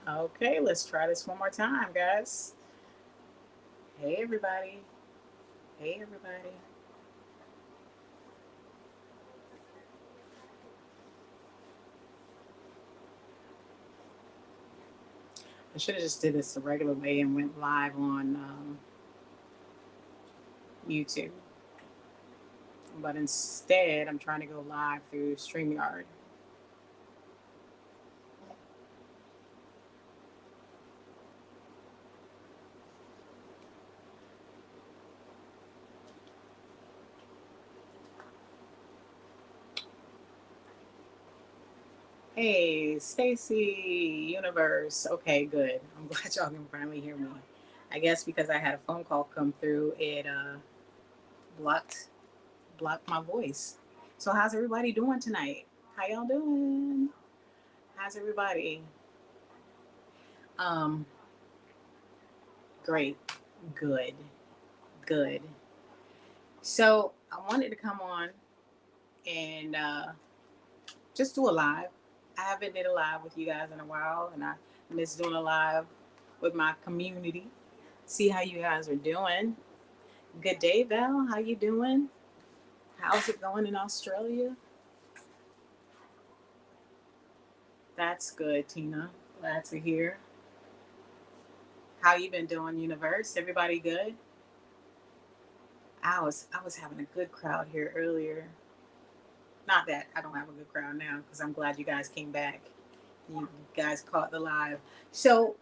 Okay, let's try this one more time, guys. Hey, everybody. Hey, everybody. I should have just did this the regular way and went live on YouTube. But instead, I'm trying to go live through StreamYard. Hey, Stacy, Universe. Okay, good. I'm glad y'all can finally hear me. I guess because I had a phone call come through, it blocked blocked my voice. So how's everybody doing tonight? How y'all doing? How's everybody? Um, great, good, good. So I wanted to come on and just do a live. I haven't did a live with you guys in a while, and I miss doing a live with my community. See how you guys are doing. Good day, Val. How you doing? How's it going in Australia? That's good, Tina. Glad to hear. How you been doing, Universe? Everybody good? I was having a good crowd here earlier. Not that I don't have a good crowd now, because I'm glad you guys came back. You guys caught the live. So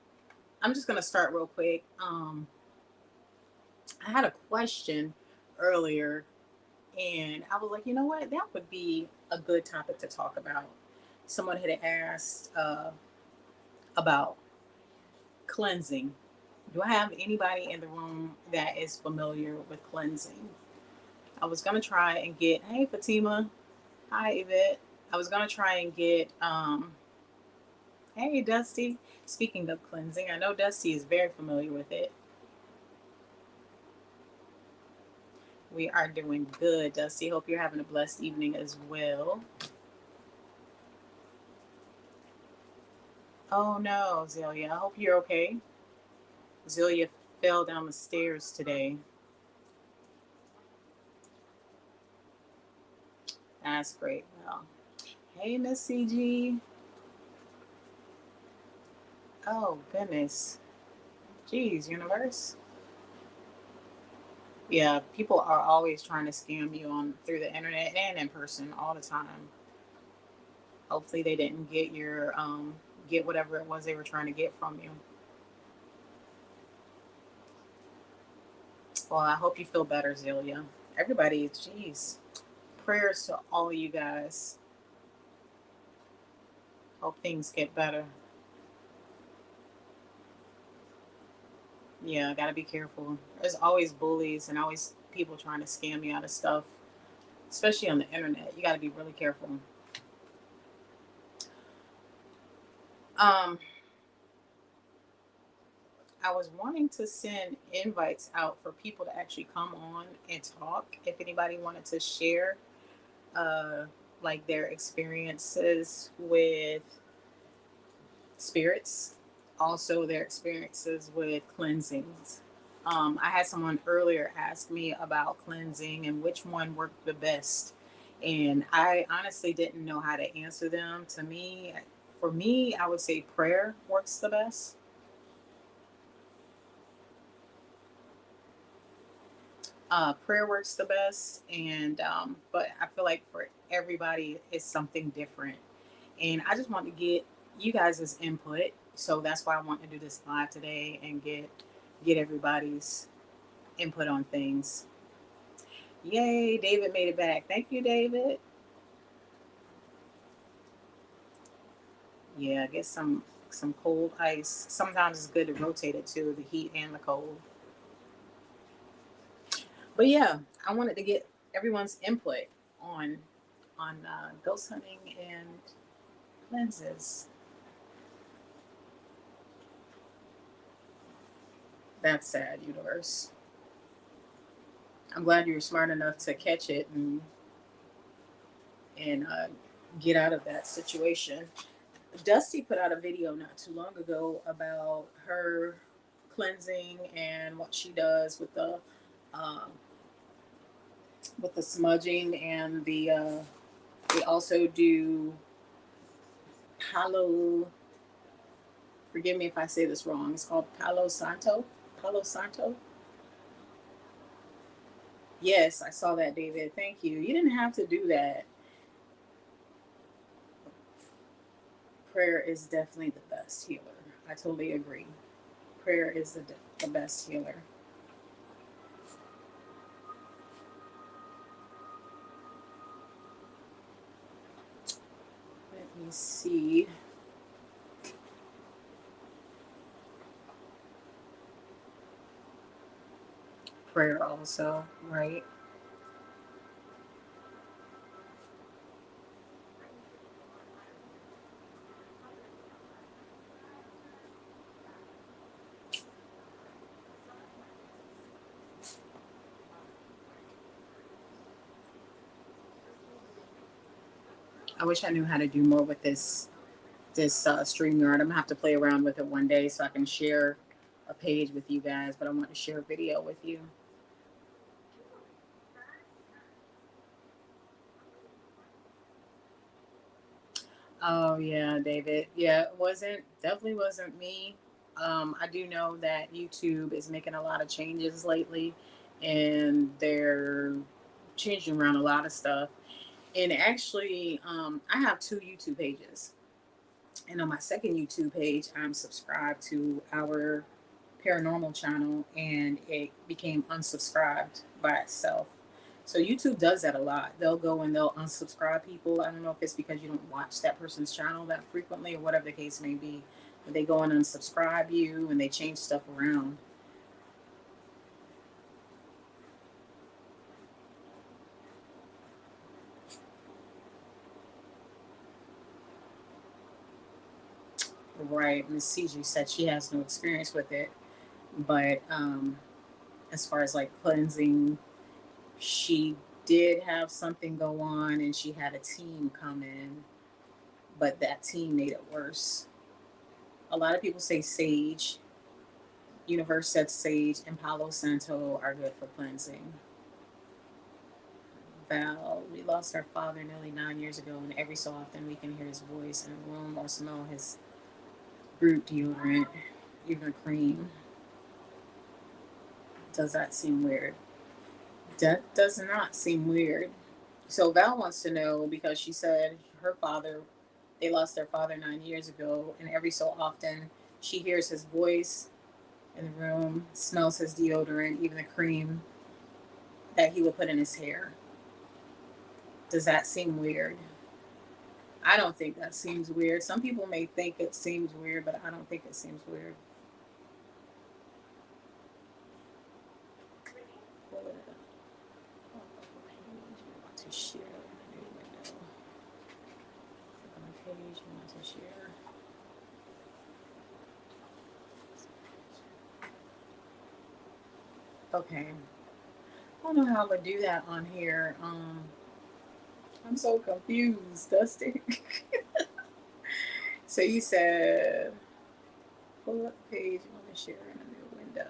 I'm just gonna start real quick. I had a question earlier, and I was like, you know what, that would be a good topic to talk about. Someone had asked about cleansing. Do I have anybody in the room that is familiar with cleansing? I was gonna try and get, hey Fatima, hi Yvette. I was gonna try and get hey Dusty. Speaking of cleansing, I know Dusty is very familiar with it. We are doing good, Dusty. Hope you're having a blessed evening as well. Oh no, Zelia. I hope you're okay. Zelia fell down the stairs today. That's great. Well, hey Miss CG. Oh goodness. Jeez, universe. Yeah, people are always trying to scam you on through the internet and in person all the time. Hopefully they didn't get whatever it was they were trying to get from you. Well, I hope you feel better, Zelia. Everybody, jeez. Prayers to all you guys. Hope things get better. Yeah, gotta be careful. There's always bullies and always people trying to scam you out of stuff, especially on the internet. You gotta be really careful. Um, I was wanting to send invites out for people to actually come on and talk. If anybody wanted to share, uh, like their experiences with spirits, also their experiences with cleansings. I had someone earlier ask me about cleansing and which one worked the best. And I honestly didn't know how to answer them. For me, I would say prayer works the best. Prayer works the best, and but I feel like for everybody, it's something different. And I just want to get you guys' input, so that's why I want to do this live today and get everybody's input on things. Yay, David made it back. Thank you, David. Yeah, get some cold ice. Sometimes it's good to rotate it too, the heat and the cold. But yeah, I wanted to get everyone's input on ghost hunting and lenses. That's sad, universe. I'm glad you were smart enough to catch it and get out of that situation. Dusty put out a video not too long ago about her cleansing and what she does um, with the smudging and they also do palo. Forgive me if I say this wrong. It's called Palo Santo. Palo Santo. Yes, I saw that, David. Thank you. You didn't have to do that. Prayer is definitely the best healer. I totally agree. Prayer is the best healer. Let me see. Prayer also, right? I wish I knew how to do more with this StreamYard. I'm gonna have to play around with it one day so I can share a page with you guys. But I want to share a video with you. Oh yeah, David. Yeah, it wasn't definitely wasn't me. I do know that YouTube is making a lot of changes lately, and they're changing around a lot of stuff. And actually, I have two YouTube pages. And on my second YouTube page, I'm subscribed to our paranormal channel, and it became unsubscribed by itself. So YouTube does that a lot. They'll go and they'll unsubscribe people. I don't know if it's because you don't watch that person's channel that frequently or whatever the case may be. But they go and unsubscribe you and they change stuff around. Right. Miss CG said she has no experience with it. But as far as like cleansing, she did have something go on and she had a team come in, but that team made it worse. A lot of people say sage. Universe said sage and Palo Santo are good for cleansing. Val, we lost our father nearly 9 years ago, and every so often we can hear his voice in a room or smell his brute deodorant, even cream. Does that seem weird? That does not seem weird. So Val wants to know because she said her father, they lost their father 9 years ago, and every so often she hears his voice in the room, smells his deodorant, even the cream that he would put in his hair. Does that seem weird? I don't think that seems weird. Some people may think it seems weird, but I don't think it seems weird. Pull it up. Want to share a new window. Click on the page. Want to share. Okay. I don't know how I would do that on here. I'm so confused, Dusty. So you said pull up the page. You want to share in a new window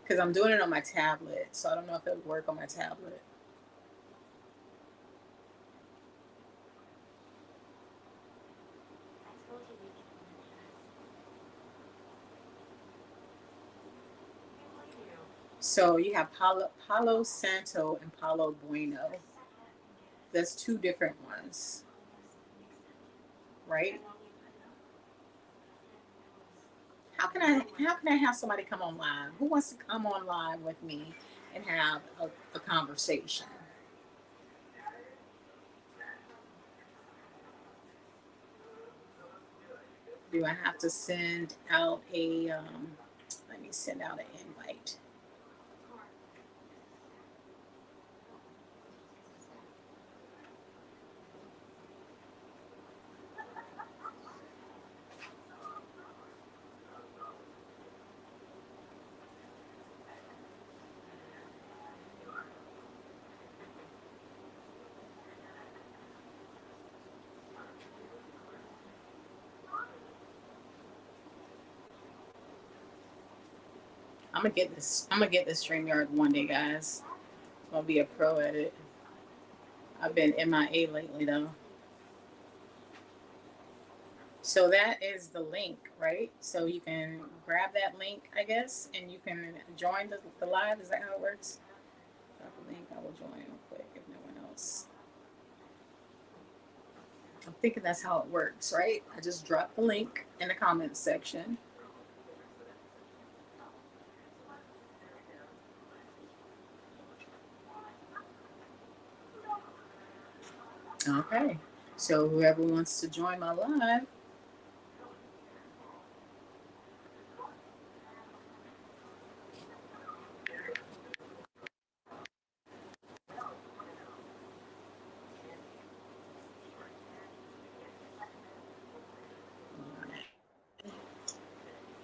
because I'm doing it on my tablet, so I don't know if it would work on my tablet. So you have Palo Santo and Palo Bueno. That's two different ones, right? How can I have somebody come on live? Who wants to come on live with me and have a conversation? Do I have to send out a let me send out an invite. I'm gonna get this StreamYard one day, guys. I'm gonna be a pro at it. I've been MIA lately though. So that is the link, right? So you can grab that link, I guess, and you can join the live. Is that how it works? Drop the link. I will join real quick if no one else. I'm thinking that's how it works, right? I just drop the link in the comments section. Okay. So whoever wants to join my live,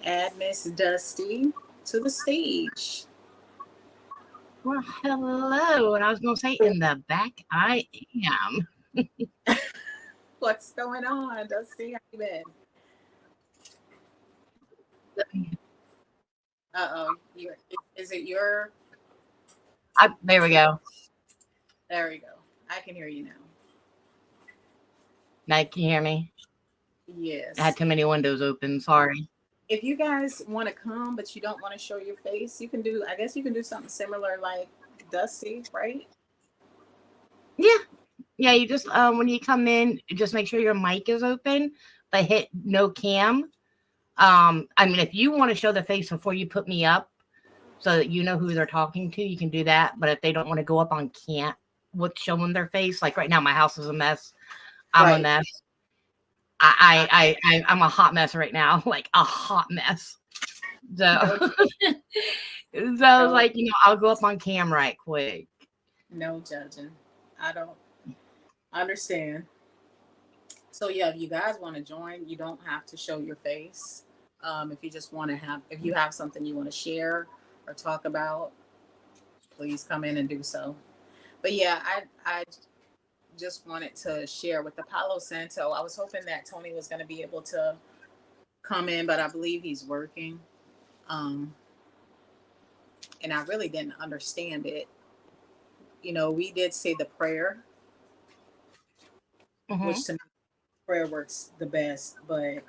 add Miss Dusty to the stage. Well, hello. And I was going to say, in the back, I am. What's going on, Dusty? How you been? Uh-oh. Is it your... There we go. There we go. I can hear you now. Now, can you hear me? Yes. I had too many windows open. Sorry. If you guys want to come, but you don't want to show your face, you can do, I guess you can do something similar like Dusty, right? Yeah. Yeah, you just, when you come in, just make sure your mic is open, but hit no cam. I mean, if you want to show the face before you put me up so that you know who they're talking to, you can do that. But if they don't want to go up on can't with showing their face, like right now, my house is a mess. I'm a mess. I'm a hot mess right now, like a hot mess. So, I was like, I'll go up on cam right quick. No judging. I don't understand. So yeah, if you guys want to join, you don't have to show your face. If you just want to if you have something you want to share or talk about, please come in and do so. But yeah, I just wanted to share with the Palo Santo. I was hoping that Tony was going to be able to come in, but I believe he's working. And I really didn't understand it. We did say the prayer, which to me, prayer works the best, but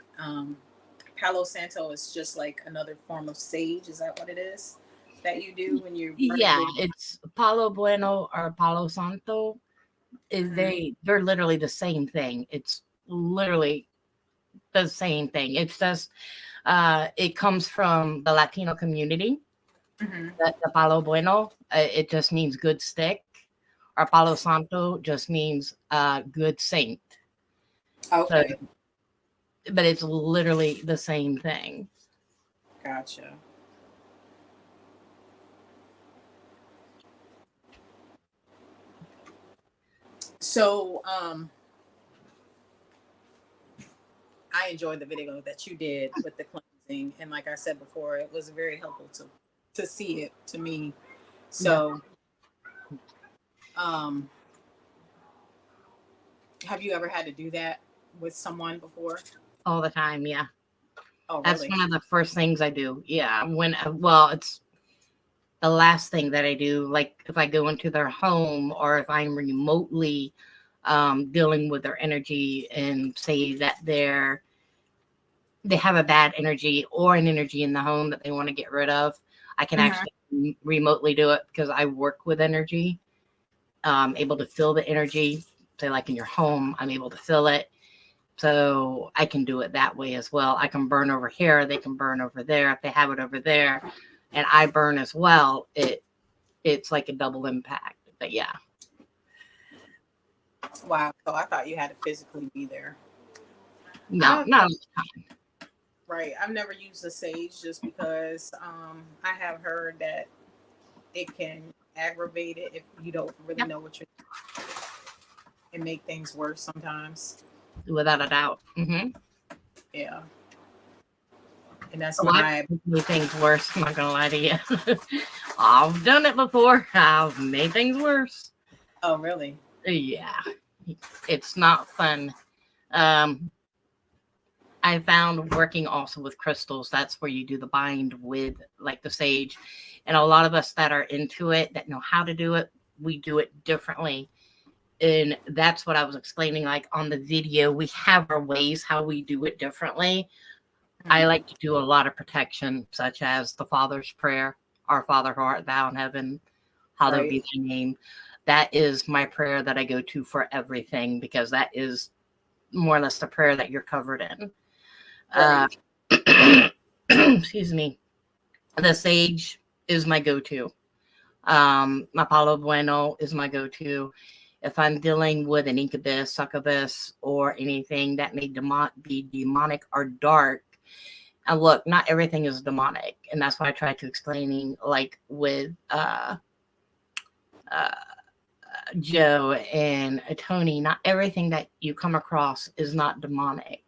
Palo Santo is just like another form of sage. Is that what it is that you do when you... Yeah, it's Palo Bueno or Palo Santo. They're literally the same thing. It's literally the same thing. It's just it comes from the Latino community. The Palo Bueno, it just means good stick. Or Palo Santo just means good saint. Okay. So, but it's literally the same thing. Gotcha. So, I enjoyed the video that you did with the cleansing, and like I said before, it was very helpful to see it to me. So, have you ever had to do that with someone before? All the time, yeah. Oh, really? That's one of the first things I do. Yeah, it's the last thing that I do. Like if I go into their home or if I'm remotely dealing with their energy and say that they have a bad energy or an energy in the home that they want to get rid of, I can actually remotely do it because I work with energy. Able to feel the energy. Say like in your home, I'm able to feel it. So I can do it that way as well. I can burn over here. They can burn over there. If they have it over there and I burn as well, it's like a double impact. But yeah. Wow. So I thought you had to physically be there. No, not all the time. Right. I've never used the sage just because I have heard that it can aggravate it if you don't really know what you're doing and make things worse sometimes. Without a doubt. Yeah. And that's why I made things worse. I'm not going to lie to you. I've done it before. I've made things worse. Oh, really? Yeah. It's not fun. I found working also with crystals, that's where you do the bind with like the sage. And a lot of us that are into it, that know how to do it, we do it differently. And that's what I was explaining. Like on the video, we have our ways how we do it differently. I Mhm. like to do a lot of protection, such as the Father's Prayer, Our Father who art thou in heaven, hallowed Right. be thy name. That is my prayer that I go to for everything because that is more or less the prayer that you're covered in. Uh, Right. excuse me. The sage is my go-to. My Palo Bueno is my go-to. If I'm dealing with an incubus, succubus, or anything that may be demonic or dark, and look, not everything is demonic, and that's why I try to explaining, like with uh, Joe and Tony. Not everything that you come across is not demonic.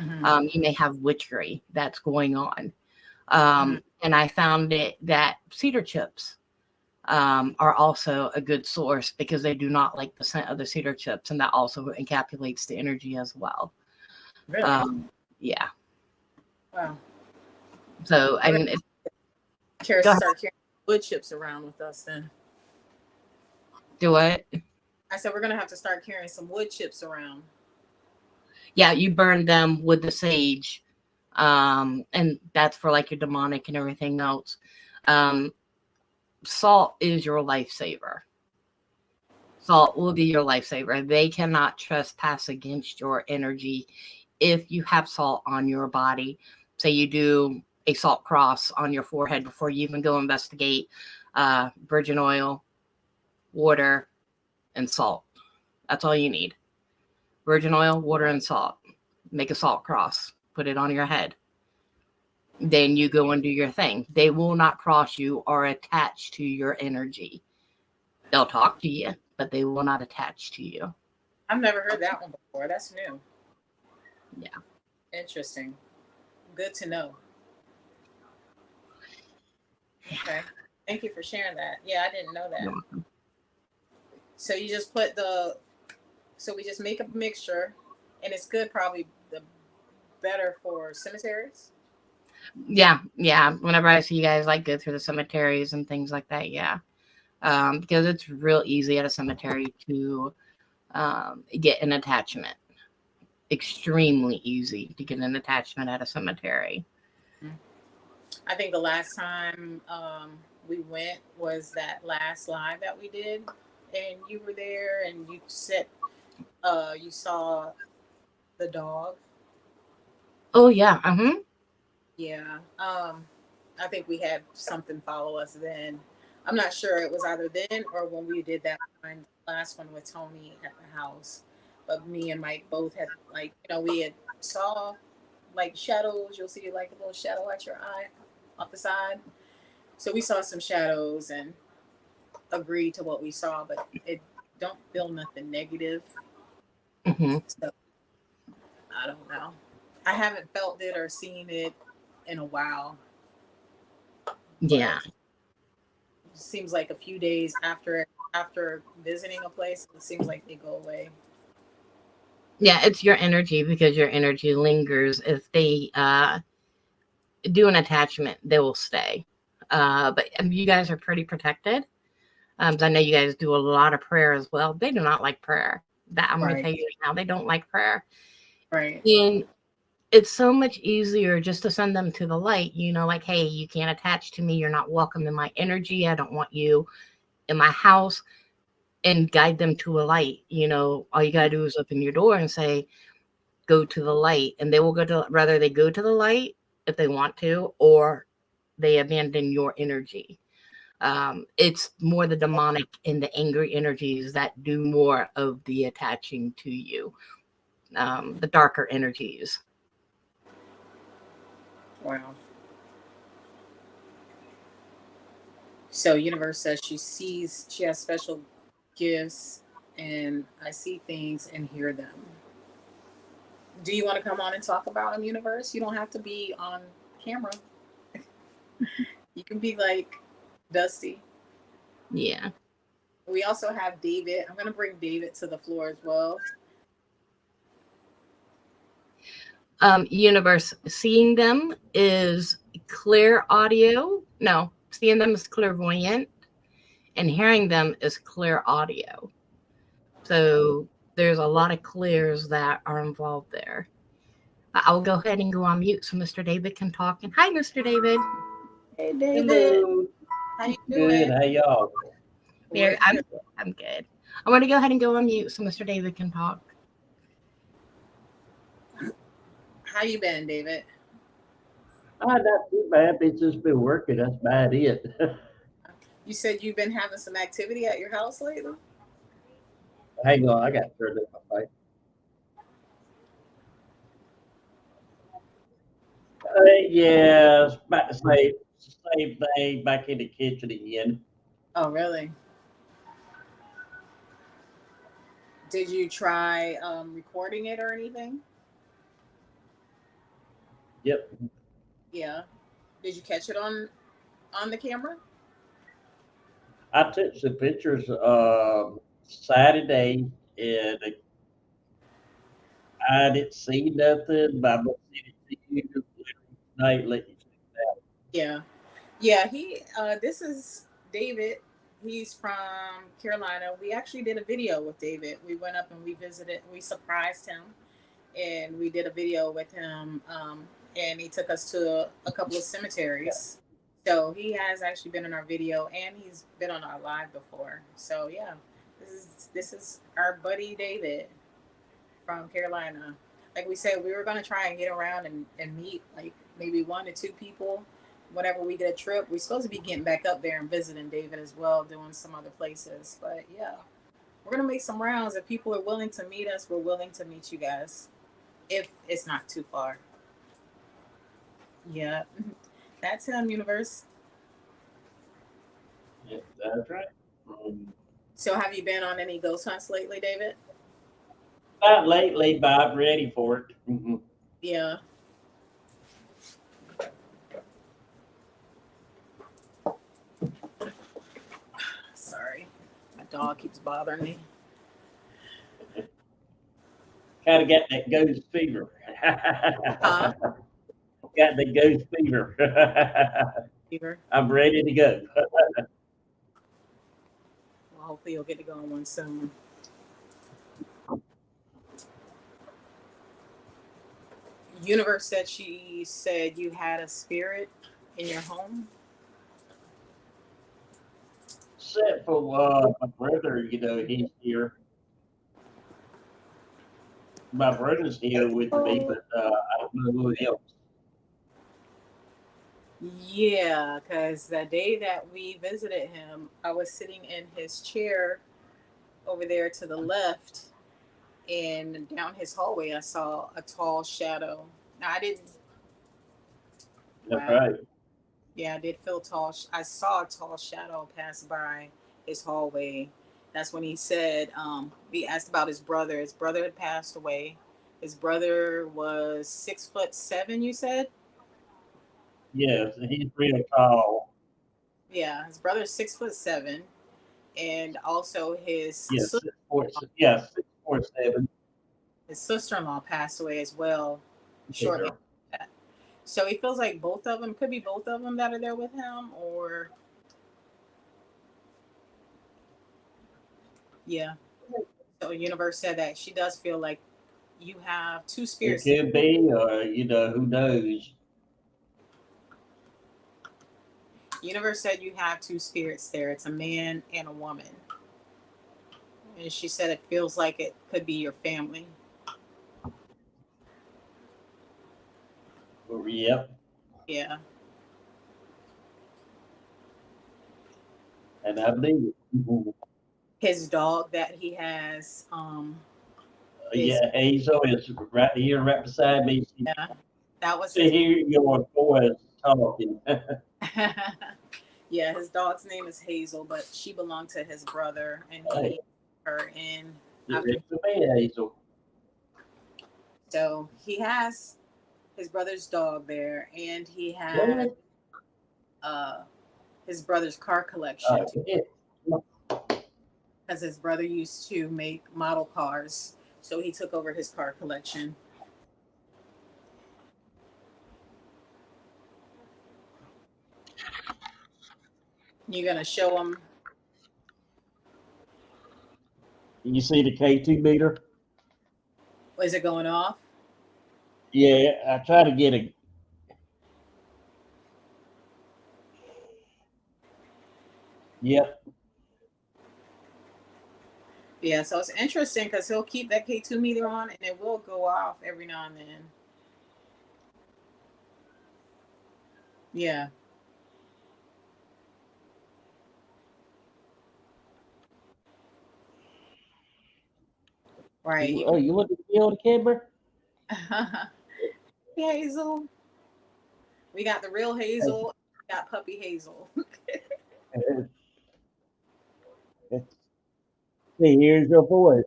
Hmm. You may have witchery that's going on. Hmm. And I found it that cedar chips are also a good source because they do not like the scent of the cedar chips, and that also encapsulates the energy as well. Really? Um, yeah. Wow. So I We're mean, gonna go ahead. start carrying wood chips around with us then. Do it. I said we're gonna have to start carrying some wood chips around. Yeah, you burn them with the sage, and that's for like your demonic and everything else. Um, Salt is your lifesaver. Salt will be your lifesaver. They cannot trespass against your energy if you have salt on your body. Say you do a salt cross on your forehead before you even go investigate. Virgin oil, water, and salt. That's all you need. Virgin oil, water, and salt. Make a salt cross. Put it on your head. Then you go and do your thing. They will not cross you or attach to your energy. They'll talk to you, but they will not attach to you. I've never heard that one before. That's new. Yeah. Interesting. Good to know. Okay. Thank you for sharing that. Yeah, I didn't know that. So you just put the so we just make a mixture and it's good probably the better for cemeteries. Yeah, yeah. Whenever I see you guys like go through the cemeteries and things like that, yeah. Because it's real easy at a cemetery to get an attachment. Extremely easy to get an attachment at a cemetery. Mhm. I think the last time we went was that last live that we did, and you were there, and you said you saw the dog. Oh yeah. Uh-huh. Yeah. I think we had something follow us then. I'm not sure it was either then or when we did that one, last one with Tony at the house. But me and Mike both had like we had saw like shadows. You'll see like a little shadow at your eye off the side. So we saw some shadows and agreed to what we saw, but it don't feel nothing negative. Hmm. So I don't know. I haven't felt it or seen it in a while, but Yeah. it seems like a few days after visiting a place, it seems like they go away. Yeah, it's your energy because your energy lingers. If they do an attachment, they will stay. But you guys are pretty protected. I know you guys do a lot of prayer as well. They do not like prayer. That I'm going to Right. tell you right now, they don't like prayer. Right. And it's so much easier just to send them to the light, like, hey, you can't attach to me. You're not welcome in my energy. I don't want you in my house, and guide them to a light. All you got to do is open your door and say, go to the light. And they will go to, rather they go to the light if they want to, or they abandon your energy. It's more the demonic and the angry energies that do more of the attaching to you, the darker energies. Wow. So universe says she has special gifts and I see things and hear them. Do you want to come on and talk about them, universe? You don't have to be on camera. You can be like Dusty. Yeah. We also have David. I'm going to bring David to the floor as well. Universe, seeing them is clear audio. No, seeing them is clairvoyant, and hearing them is clear audio. So there's a lot of clears that are involved there. I'll go ahead and go on mute so Mr. David can talk. And hi, Mr. David. Hey, David. Hello. How you Good. doing? How y'all? We're Here, good. I'm good. I'm going to go ahead and go on mute so Mr. David can talk. How you been, David? Not too bad. It's just been working. That's about it. You said you've been having some activity at your house lately? Hang on. I got turned up my mic. Yeah, it's about the same thing back in the kitchen again. Oh, really? Did you try recording it or anything? Yep. Yeah. Did you catch it on the camera? I took some pictures Saturday, and I didn't see nothing, but I'm going to send it to you later tonight. Let you check it out. Yeah. Yeah, he this is David. He's from Carolina. We actually did a video with David. We went up and we visited, we surprised him and we did a video with him. And he took us to a couple of cemeteries. So he has actually been in our video and he's been on our live before. So yeah, this is our buddy David from Carolina. Like we said, we were gonna try and get around and meet like maybe 1 to 2 people. Whenever we get a trip, we're supposed to be getting back up there and visiting David as well, doing some other places. But yeah, we're gonna make some rounds. If people are willing to meet us, we're willing to meet you guys. If it's not too far. Yeah. That's him, universe. Yep, that's right. Um, So have you been on any ghost hunts lately, David? Not lately, but I'm ready for it. Yeah. Sorry. My dog keeps bothering me. Kind of got that ghost fever. Huh? Got the ghost fever. Fever. I'm ready to go. Well, hopefully you'll get to go on one soon. Universe said she said you had a spirit in your home. Except for my brother, he's here. My brother's here with me, but I don't know who else. Yeah, because the day that we visited him, I was sitting in his chair over there to the left, and down his hallway, I saw a tall shadow. Now, I didn't, That's wow. right. Yeah, I did feel tall. I saw a tall shadow pass by his hallway. That's when he said, we asked about his brother. His brother had passed away. His brother was 6'7", you said? Yes, he's real tall. Yeah, his brother's 6'7", and also Yes, 6'7". his sister-in-law passed away as well shortly Yeah. after that. So he feels like both of them could be both of them that are there with him, or yeah. So Universe said that she does feel like you have two It spirits. could be, or who knows? Universe said you have two spirits there. It's a man and a woman, and she said it feels like it could be your family. Yep, Yeah. and I believe it. His dog that he has is Yeah, Hazel is right here, right beside me. She yeah, that was to his. hear your voice talking. Yeah, his dog's name is Hazel, but she belonged to his brother, and Hey, he her in after. it's a man, Hazel. So he has his brother's dog there, and he has What? uh, his brother's car collection too, Yeah. because his brother used to make model cars, so he took over his car collection. You gonna show them? You see the K2 meter? Is it going off? Yeah, I try to get a. Yep, Yeah. So it's interesting because he'll keep that K2 meter on, and it will go off every now and then. Yeah. Right. you, You oh, you want to kill the camera? can. Hazel. We got the real Hazel. We got puppy Hazel. See, here's your voice.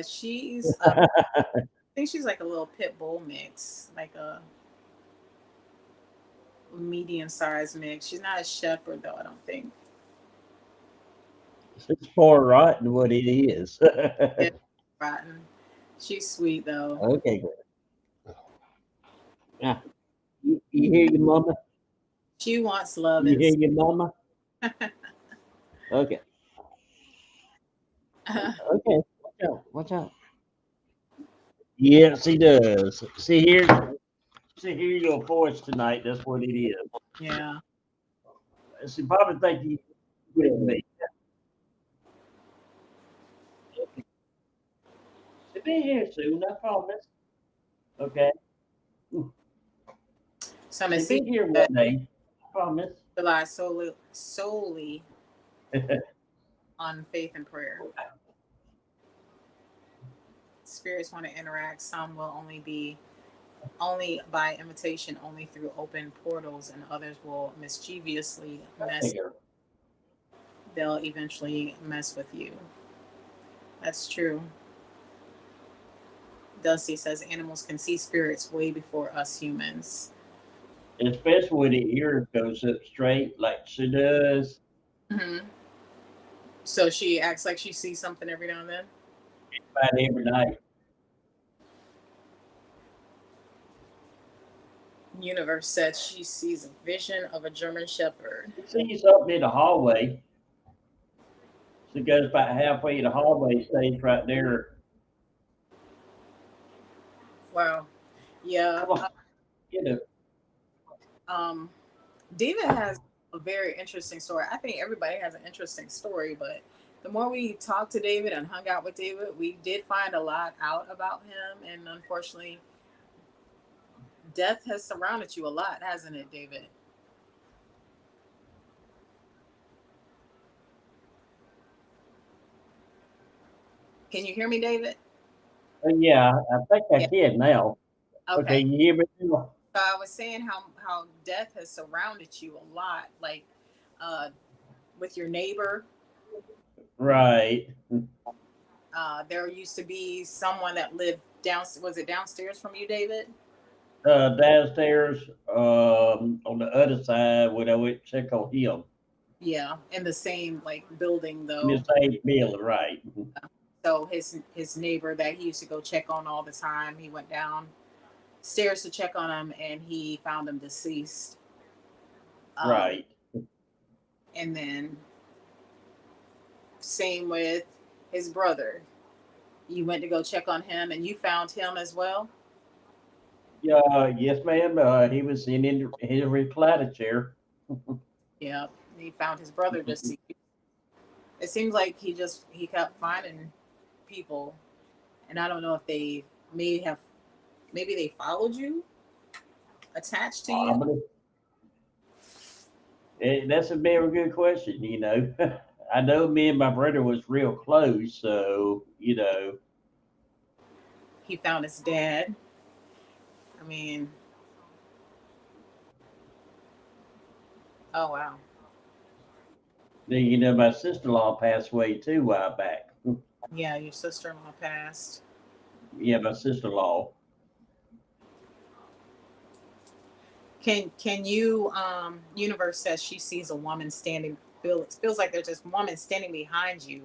She's. I think she's like a little pit bull mix, like a medium sized mix. She's not a shepherd though. I don't think. It's more rotten what it is. Yeah, rotten. She's sweet though. Okay, good. Now, you hear your mama? She wants love You and. hear your mama? Okay, okay. Watch out, watch out. Yes, he does. See here your voice tonight. That's what it is. Yeah. She probably think you with me. She'll be here soon, I promise. Okay. So I'm gonna She'll see be here that one day. I promise. rely solely on faith and prayer. Spirits want to interact. Some will only be only by invitation, only through open portals, and others will mischievously Okay, mess. girl. They'll eventually mess with you. That's true. Dusty says animals can see spirits way before us humans. Especially when the ear goes up straight like she does. Hmm. So she acts like she sees something every now and then. About every night. Universe said she sees a vision of a German Shepherd. She sees something in the hallway. She goes about halfway in the hallway, stays right there. Wow. Yeah. Come on, get up. Um, David has a very interesting story. I think everybody has an interesting story, but the more we talked to David and hung out with David, we did find a lot out about him. And unfortunately, death has surrounded you a lot, hasn't it, David? Can you hear me, David? Yeah, I think I Yeah. can now. Okay, Okay. you hear me now? So I was saying how death has surrounded you a lot, like uh, with your neighbor. Right. There used to be someone that lived down. Was it downstairs from you, David? Downstairs, on the other side when I went to check on him. Yeah, in the same like building In the though. same bill, right. So his neighbor that he used to go check on all the time, he went downstairs to check on him, and he found him deceased. Um, Right. and then same with his brother. You went to go check on him, and you found him as well. Yeah, yes, ma'am. He was in his recliner chair. Yeah, he found his brother deceased. It seems like he kept finding people, and I don't know if they may have maybe they followed you, attached to you. Probably. That's a very good question, you know. I know me and my brother was real close, so, He found his dad. I mean, oh wow. my sister-in-law passed away too a while back. Yeah, your sister in law passed. Yeah, my sister-in-law. Can you Universe says she sees a woman standing feels like there's this woman standing behind you.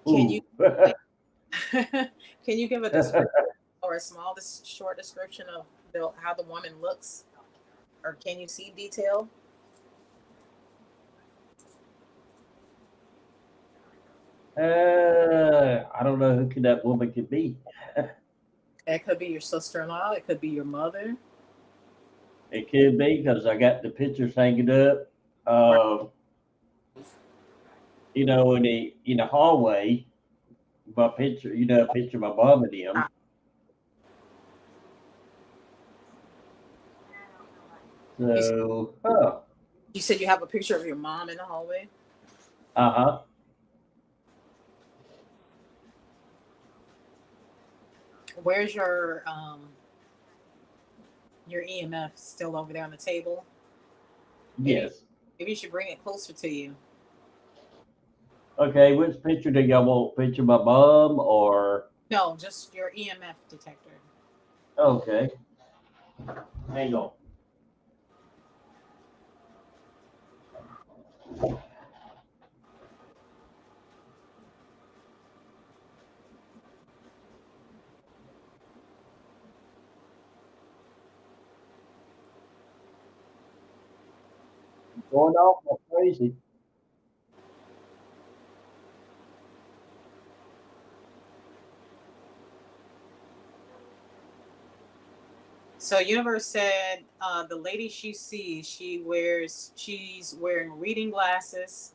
Can you Ooh. like can you give a description or a small short description of how the woman looks or can you see detail? I don't know who that woman could be. It could be your sister-in-law. It could be your mother. It could be because I got the pictures hanging up. Right. Uh, in the hallway, my picture, a picture of my mom and them. You, s- So, huh. you said you have a picture of your mom in the hallway. Uh-huh. Where's your EMF still over there on the table? Maybe Yes. maybe you should bring it closer to you. Okay, which picture do y'all want? Picture of my mom or No, just your EMF detector. okay. Hang on. Going off like crazy. So Universe said the lady she sees, she's wearing reading glasses.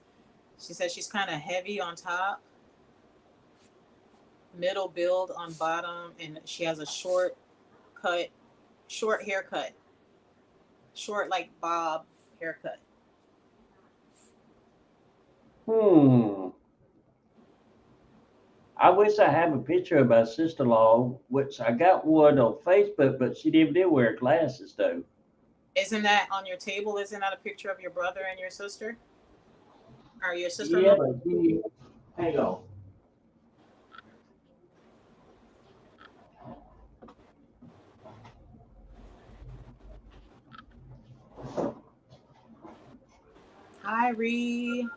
She says she's kind of heavy on top, middle build on bottom, and she has a cut, short haircut, short like bob haircut. Hmm. I wish I had a picture of my sister-in-law, which I got one on Facebook, but she didn't wear glasses though. Isn't that on your table? Isn't that a picture of your brother and your sister or your Yeah, sister-in-law? but hang on. Hi, Ree.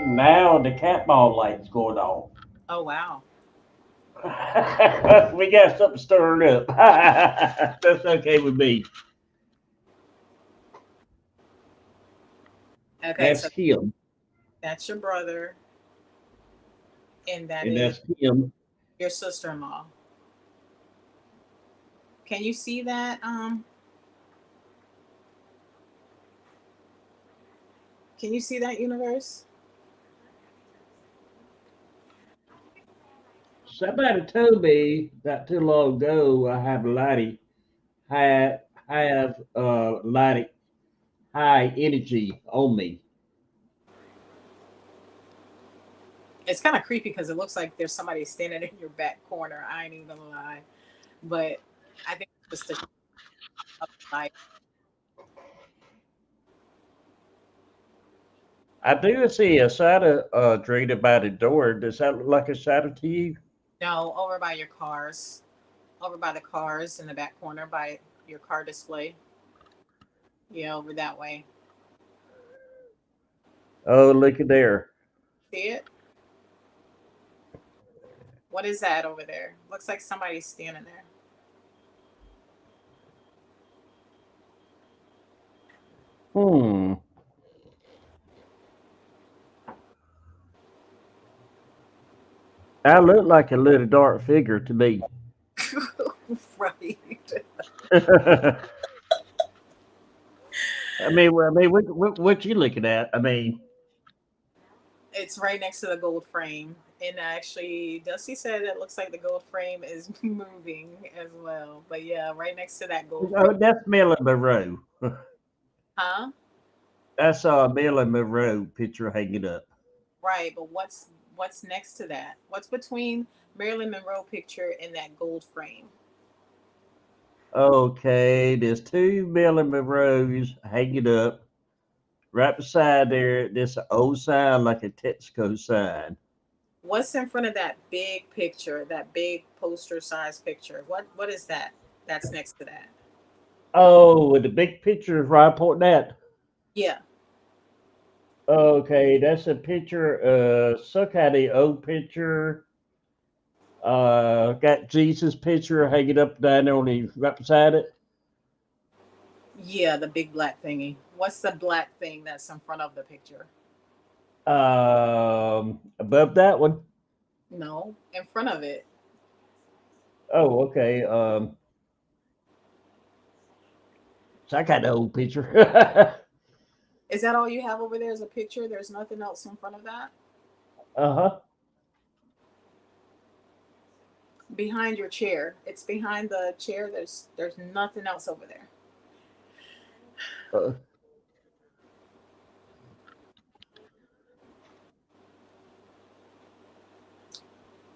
Now the cat ball light's going on. Oh wow. We got something stirring up. That's okay with me. Okay, That's so him, that's your brother, and that and is that's him. your sister-in-law. Can you see that? Can you see that universe? Somebody told me not too long ago I have lighty high energy on me. It's kind of creepy because it looks like there's somebody standing in your back corner. I ain't even gonna lie, but I think it's just a light. I do see a shadow drained by the door. Does that look like a shadow to you? No, over by your cars, over by the cars in the back corner by your car display. Yeah, over that way. Oh, look at there. See it? What is that over there? Looks like somebody's standing there. Hmm. That looked like a little dark figure to me. Right. what you looking at? I mean, It's right next to the gold frame. And actually, Dusty said it looks like the gold frame is moving as well. But yeah, right next to that gold frame. oh, that's Marilyn Monroe. Huh? That's a Marilyn Monroe picture hanging up. Right, but what's next to that? What's between Marilyn Monroe picture and that gold frame? Okay, there's two Marilyn Monroes hanging up. Right beside there, there's an old sign like a Texaco sign. What's in front of that big picture, that big poster size picture? What is that? That's next to that. Oh, with the big picture is right pointing at. Yeah. Okay, that's a picture, some kind of old picture. Got Jesus picture hanging up down there on the right beside it. Yeah, the big black thingy. What's the black thing that's in front of the picture? Above that one. No, in front of it. Oh, okay. So I got the old picture. Is that all you have over there? Is a picture? There's nothing else in front of that? Uh-huh. Behind your chair. It's behind the chair. There's nothing else over there. Uh,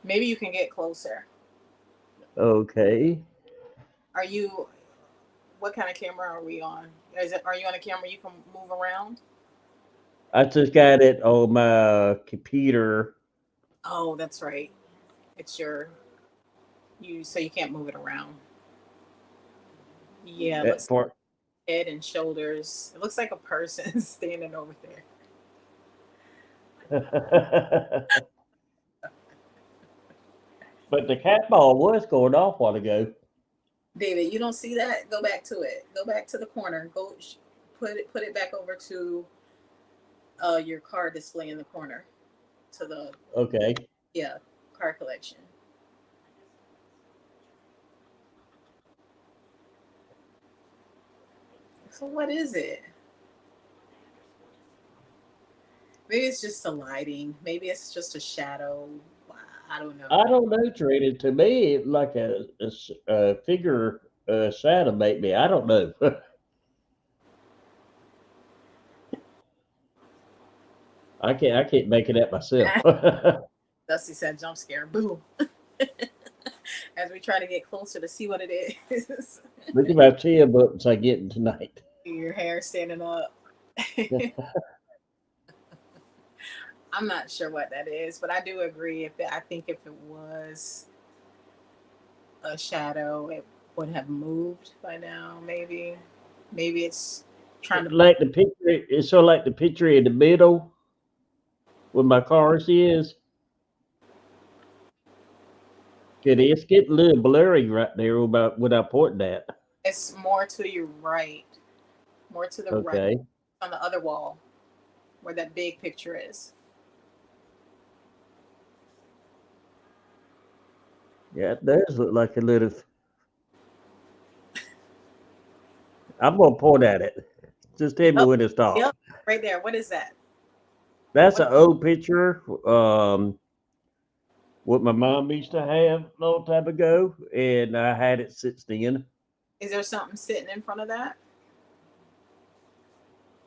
Maybe you can get closer. okay. Are you what kind of camera are we on? Are you on a camera you can move around? I just got it on my computer. Oh, that's right. It's your you so you can't move it around. Yeah, it looks For like head and shoulders. It looks like a person standing over there. but the cat ball was going off a while ago. David, you don't see that? Go back to it. Go back to the corner. Put it back over to your car display in the corner to the Okay. yeah car collection. So what is it? Maybe it's just the lighting. Maybe it's just a shadow. I don't know. I don't know, Trina. To me, it like a figure shadow make me. I don't know. I can't make it up myself. Dusty said jump scare. Boom. As we try to get closer to see what it is. Look at my chin buttons I getting tonight. Your hair standing up. I'm not sure what that is, but I do agree. I think if it was a shadow, it would have moved by now. Maybe it's trying to. Like the picture, it's sort of like the picture in the middle where my cars is. It's getting a little blurry right there about what I pointing at. It's more to your right, more to the right Okay. on the other wall where that big picture is. Yeah, it does look like a little. I'm gonna point at it. Just tell me Yep, when to stop. yep, right there. What is that? That's What an old picture. What my mom used to have a long time ago, and I had it since then. is there something sitting in front of that?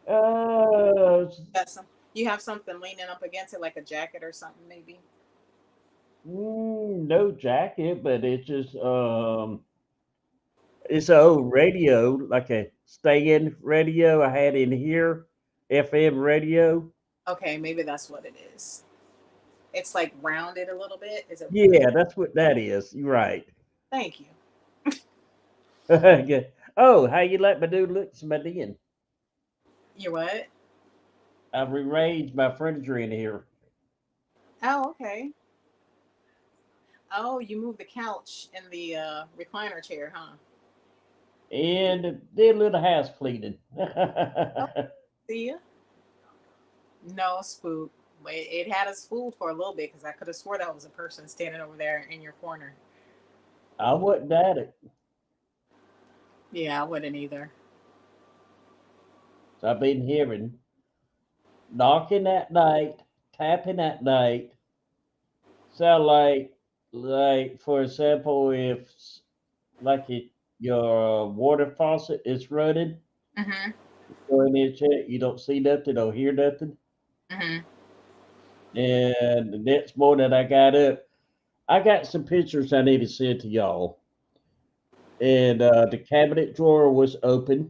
Uh, That's some. You have something leaning up against it, like a jacket or something, maybe. no jacket, but it's an old radio, like a stay-in radio I had in here, FM radio. Okay, maybe that's what it is. It's like rounded a little bit. Is it? Yeah, that's what that is. You're right. Thank you. Yeah. Oh, how you like my new looks, my den? You what? I've rearranged my furniture in here. Oh, okay. Oh, you moved the couch and the recliner chair, huh? And did a little house cleaning. Oh, see ya. No spook. It had us fooled for a little bit because I could have swore that was a person standing over there in your corner. I wasn't at it. Yeah, I wouldn't either. So I've been hearing knocking at night, tapping at night. Sound like for example, if like it, your water faucet is running, Mm-hmm. go in there and check, you don't see nothing or hear nothing. Mm-hmm. And the next morning I got up, I got some pictures I need to send to y'all. And the cabinet drawer was open.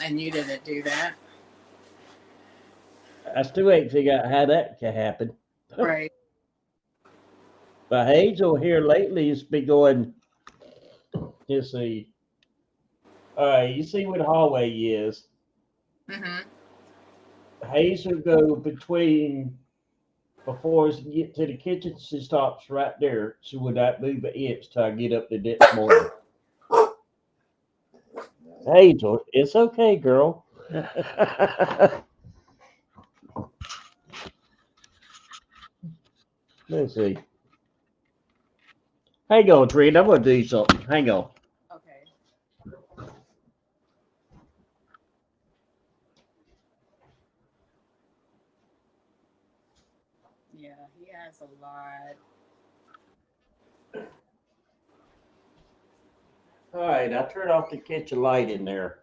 And you didn't do that. I still ain't figured out how that can happen. Right. But Hazel here lately has been going, let's see. All right, you see where the hallway is. Mm-hmm. Hazel go between before she get to the kitchen. She stops right there. She would not move an inch till I get up the next morning. Hey, it's okay, girl. Let's see. Hang on, Trina. I'm gonna do something. Hang on. Okay. Yeah, he has a lot. All right, I turned off the kitchen light in there.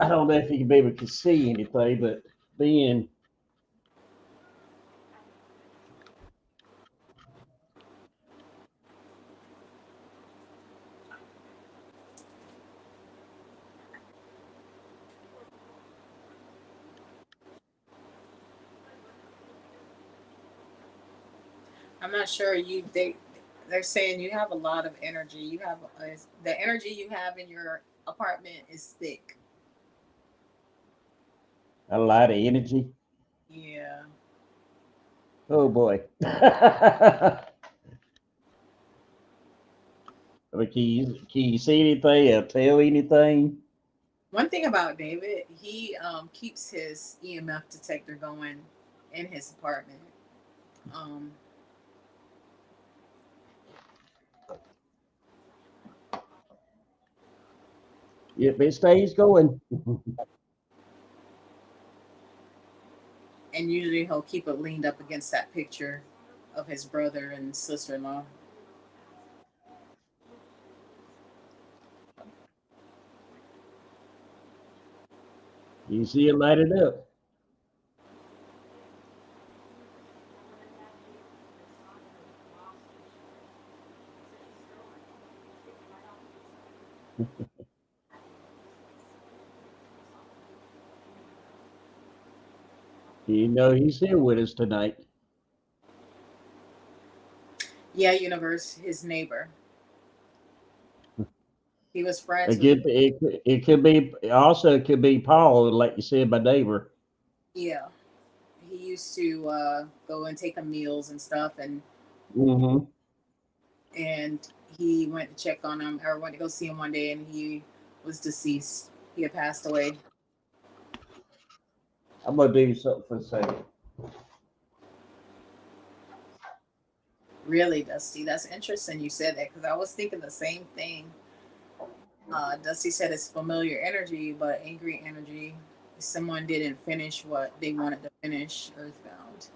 I don't know if you can be able to see anything, but being I'm not sure they're saying you have a lot of energy. You have the energy you have in your apartment is thick. a lot of energy. Yeah. Oh boy. I mean, can you see anything or tell anything? One thing about David, he keeps his EMF detector going in his apartment. Um, If it stays going. and usually he'll keep it leaned up against that picture of his brother and sister-in-law. You see it lighted up. You know he's here with us tonight. Yeah, universe, his neighbor. He was friends with. It could be also it could be Paul, like you said, my neighbor. Yeah, he used to go and take him meals and stuff, Hmm. and he went to check on him or went to go see him one day, and he was deceased. He had passed away. I'm gonna do something for a second. Really, Dusty. That's interesting you said that because I was thinking the same thing. Dusty said it's familiar energy, but angry energy. Someone didn't finish what they wanted to finish. Earthbound.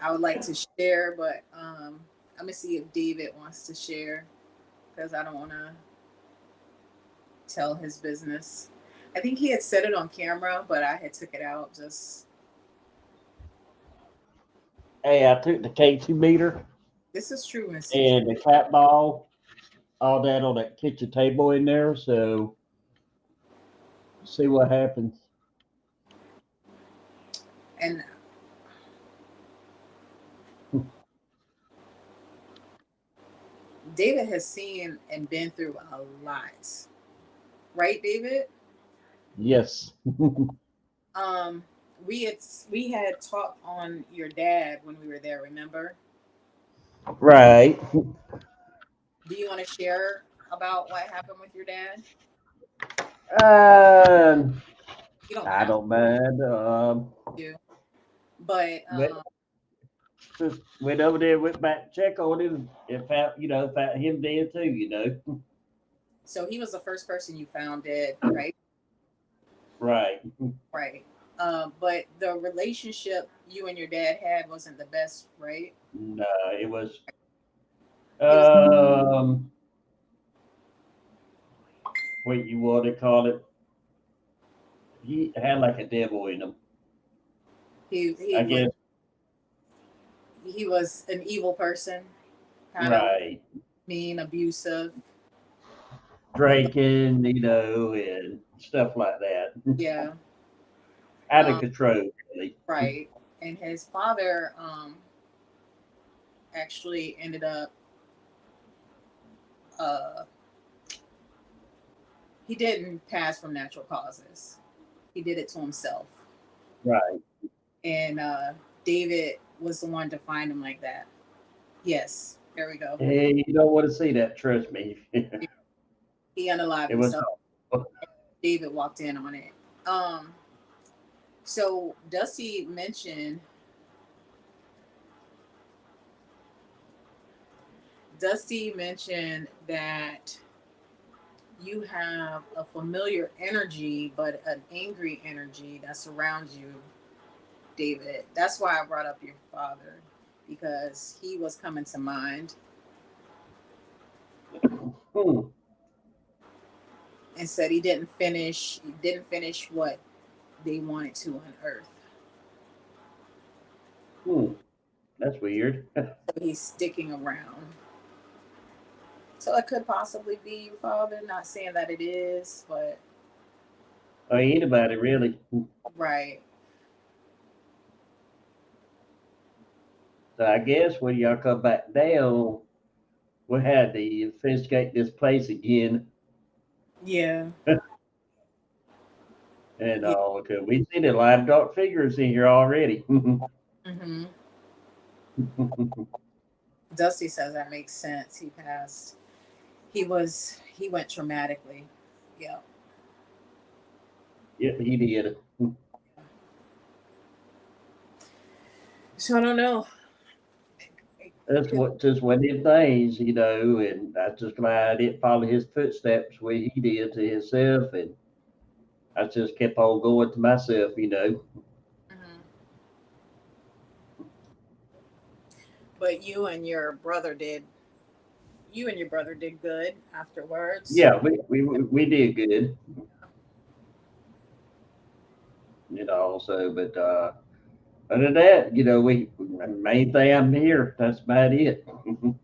I would like to share, but I'm gonna see if David wants to share because I don't want to tell his business. I think he had said it on camera, but I had took it out. Just Hey, I took the K2 meter this is true, Miss Susan. and the cat ball, all that on that kitchen table in there. So see what happens. And David has seen and been through a lot, right, David? Yes. Um, we had talked on your dad when we were there. Remember? Right. Do you want to share about what happened with your dad? Um, You don't I have don't mind. to, but Went, just went over there, went back to check on him, and found found him dead too. so he was the first person you found dead, right? Right. Right. But the relationship you and your dad had wasn't the best, right? No, it was. He was Um, what you want to call it? He had like a devil in him. he I was guess. he was an evil person, kind of Right. mean, abusive. Drinking, and stuff like that. Yeah. Out of control, really. Right. And his father actually ended up uh he didn't pass from natural causes. He did it to himself. Right. And David was the one to find him like that. Yes. There we go. Hey, you don't want to see that. Trust me. He unalived It was himself. awful. David walked in on it. Um, so Dusty mentioned that you have a familiar energy, but an angry energy that surrounds you, David. That's why I brought up your father because he was coming to mind Hmm, and said he didn't finish what they wanted to on Earth. hmm. That's weird. So he's sticking around. So it could possibly be your father. Not saying that it is, but Or anybody really. right. So I guess when y'all come back down, we had to investigate this place again. Yeah. And Yeah. because we seen a lot of dark figures in here already. Hmm. Dusty says that makes sense. He passed. He went traumatically. Yeah. Yeah, he did. So I don't know. That's what just one of them things, and I just glad I didn't follow his footsteps where he did to himself, and I just kept on going to myself. Mhm. But you and your brother did good afterwards. Yeah, we did good, but other than that, we main thing I'm here. That's about it. Mhm.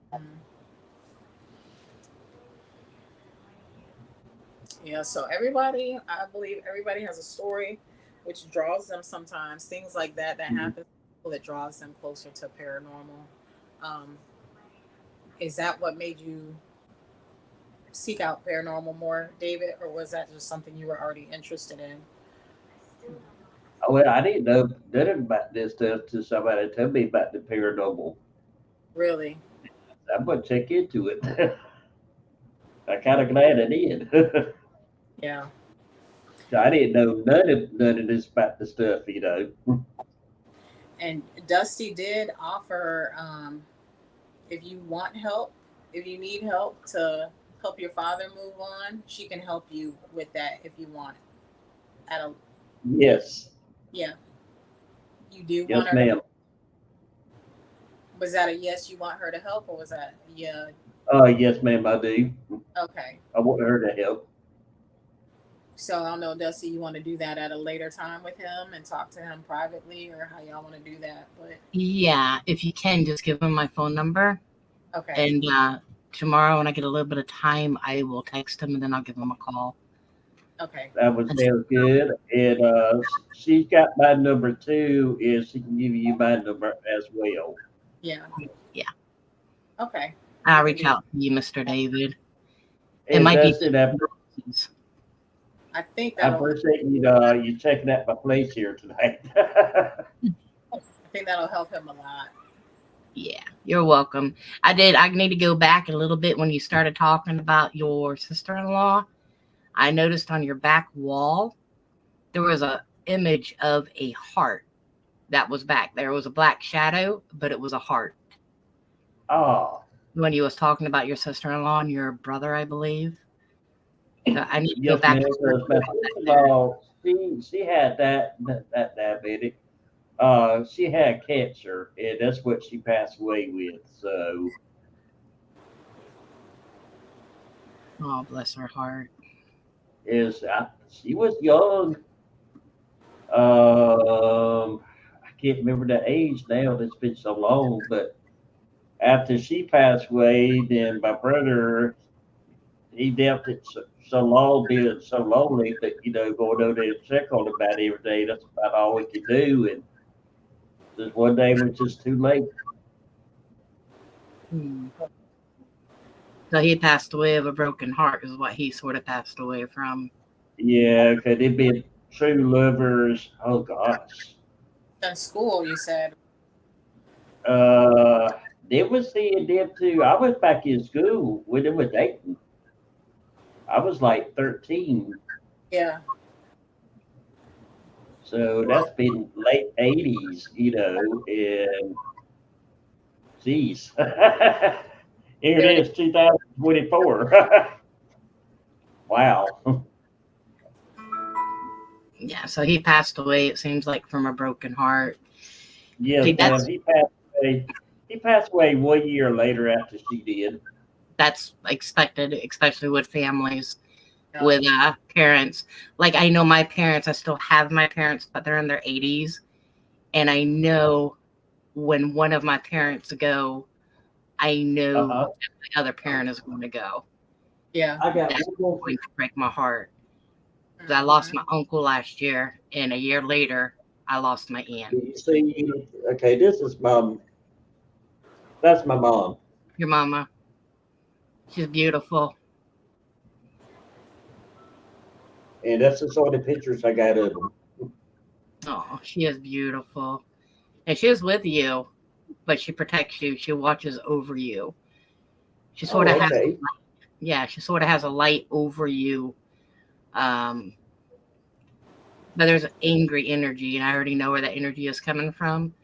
Yeah, so everybody, I believe everybody has a story which draws them sometimes. Things like that happen that draws them closer to paranormal. Um, is that what made you seek out paranormal more, David, or was that just something you were already interested in? Well, I didn't know nothing about this stuff till somebody told me about the paranormal. Really? I'm gonna check into it. I'm kind of glad I did. Yeah. I didn't know none of this about the stuff. And Dusty did offer, if you want help, if you need help to help your father move on, she can help you with that if you want. At a Yes, Yeah, you do want yes, her to. ma'am. Was that a yes? You want her to help, or was that yeah? Yes, ma'am. I do. Okay. I want her to help. So I don't know, Dusty. You want to do that at a later time with him and talk to him privately, or how y'all want to do that? But Yeah, if you can, just give him my phone number. okay, And tomorrow, when I get a little bit of time, I will text him and then I'll give him a call. okay, That was And very good. And she's got my number too. Is she can give you my number as well. yeah, yeah, okay. We I'll can reach do out to you, Mr. David. It And might be. that's it. I, I think I that'll appreciate you checking out my place here tonight. I think that'll help him a lot. Yeah, you're welcome. I need to go back a little bit when you started talking about your sister-in-law. I noticed on your back wall there was a image of a heart that was back there. It was a black shadow, but it was a heart. Oh, When you was talking about your sister-in-law and your brother, I believe. So I need to go yes, back ma'am. and start Because my looking at that there. sister-in-law, she had that diabetic. She had cancer, and that's what she passed away with. So Oh, bless her heart. she was young. I can't remember the age now. It's been so long. But after she passed away, then my brother he dealt it so long, being so lonely that going over there and check on him about every day. That's about all we could do. And just one day was just too late. Hmm. So he passed away of a broken heart, is what he sort of passed away from. Yeah, because they've been true lovers. Oh gosh. In school, you said. Uh, they was seeing them too. I was back in school when they were dating. I was like 13. Yeah. So that's been late 80s, and geez. Here it There it is. is, 2024. Wow. Yeah, so he passed away, it seems like, from a broken heart. Yes, See, ma'am. He passed away. He passed away 1 year later after she did. that's expected, especially with families, Yeah. with parents. Like, I know my parents, I still have my parents, but they're in their 80s. And I know when one of my parents go, I know Uh-huh. that my other parent is going to go. Yeah. I got That's one more. going to break my heart. 'Cause I Mhm. lost my uncle last year, and a year later, I lost my aunt. You see, okay, this is mom. That's my mom. Your mama, she's beautiful. And that's the sort of pictures I got of them. Oh, she is beautiful. And she is with you, but she protects you. She watches over you. She sort of Oh, has, okay. yeah, she sort of has a light over you. Um, but there's angry energy, and I already know where that energy is coming from.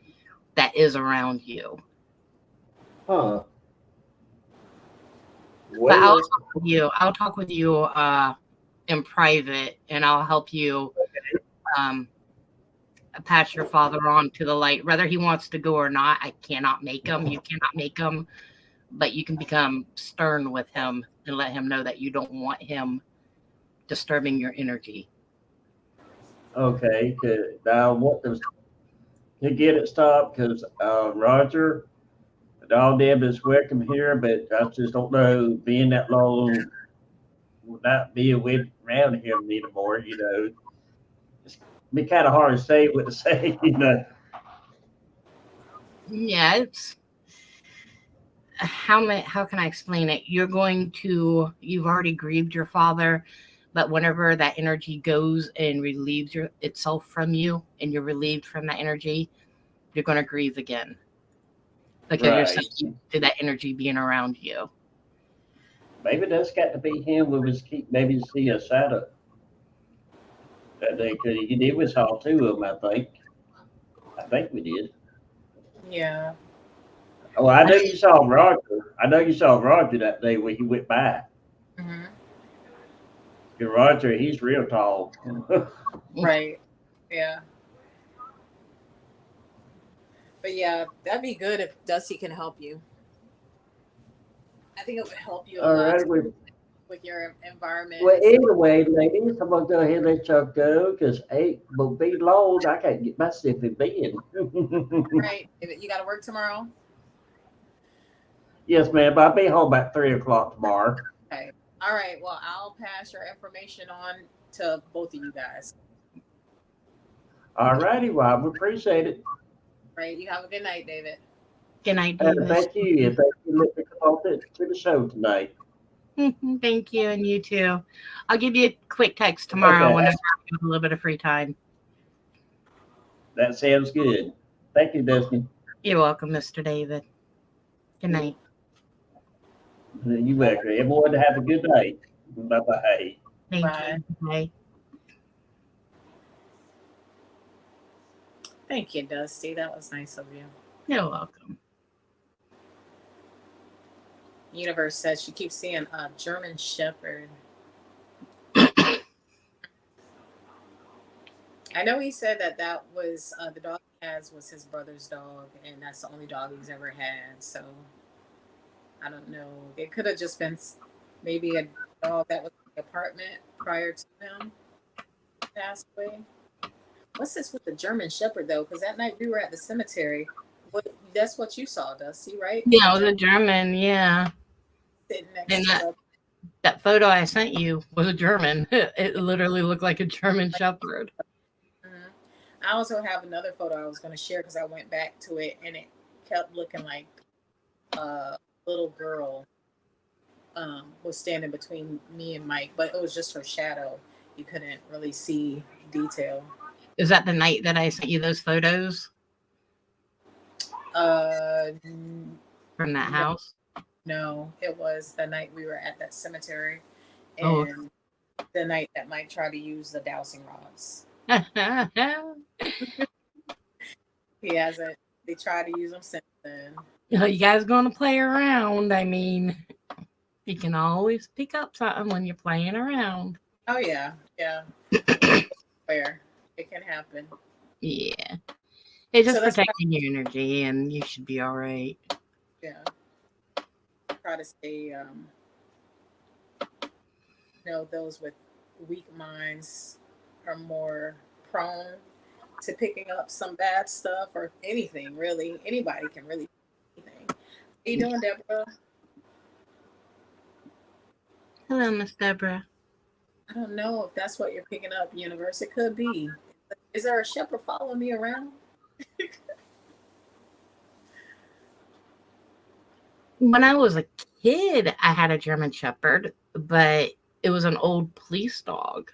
That is around you. Huh. But I'll Well, talk with you. I'll talk with you in private, and I'll help you um, pass your father on to the light, whether he wants to go or not. I cannot make him. You cannot make him, but you can become stern with him and let him know that you don't want him disturbing your energy. okay. Now, what to get it stopped? Because Roger, and all them is welcome here, but I just don't know. Being that long, will not be away around him anymore. It's be kind of hard to say what to say. Yeah, it's how can I explain it? You've already grieved your father, but whenever that energy goes and relieves itself from you and you're relieved from that energy, you're going to grieve again because you're so Right. used to that energy being around you. Maybe that's got to be him. We was keep maybe see a shadow that day because he did we saw two of them. I think. I think we did. Yeah. Oh, I know you saw Roger. I know you saw Roger that day when he went by. Hmm. 'Cause Roger, he's real tall. Right. Yeah. But yeah, that'd be good if Dusty can help you. I think it would help you a All lot right. with your environment Well, and stuff. anyway, ladies, I'm gonna go ahead and let y'all go because eight will be long. I gotta get myself in bed. Right. You got to work tomorrow. Yes, ma'am. But I'll be home about 3 o'clock tomorrow. Okay. All right. Well, I'll pass your information on to both of you guys. All righty. Well, I appreciate it. Right. You have a good night, David. Good night, And Davis. thank you. And thank you for letting me come on to the show tonight. Thank you, and you too. I'll give you a quick text tomorrow Okay. whenever I have a little bit of free time. That sounds good. Thank you, Destiny. You're welcome, Mr. David. Good night. You welcome. Everyone have a good night. Bye bye. Thank Bye. you. Bye. Thank you, Dusty. That was nice of you. You're welcome. Universe says she keeps seeing a German Shepherd. I know he said that was the dog he has was his brother's dog, and that's the only dog he's ever had. So I don't know. It could have just been maybe a dog that was in the apartment prior to him passed away. What's this with the German Shepherd though? Because that night we were at the cemetery. That's what you saw, Dusty, right? Yeah, A it was German a German. Yeah, sitting and next to the. that photo I sent you was a German. It literally looked like a German Shepherd. Mhm. I also have another photo I was going to share because I went back to it and it kept looking like a little girl was standing between me and Mike, but it was just her shadow. You couldn't really see detail. Is that the night that I sent you those photos? Uh, from that No, house? no, it was the night we were at that cemetery, Oh. and the night that Mike tried to use the dowsing rods. He hasn't. They tried to use them since then. You guys gonna play around? I mean, you can always pick up something when you're playing around. Oh yeah, yeah. Where it can happen. Yeah. It's So just that's why, protecting your energy and you should be all right. yeah, try to stay. Those with weak minds are more prone to picking up some bad stuff or anything. Really, anybody can really do anything. How you Yeah. doing, Deborah? Hello, Miss Deborah. I don't know if that's what you're picking up, universe. It could be. Is there a shepherd following me around? When I was a kid, I had a German Shepherd, but it was an old police dog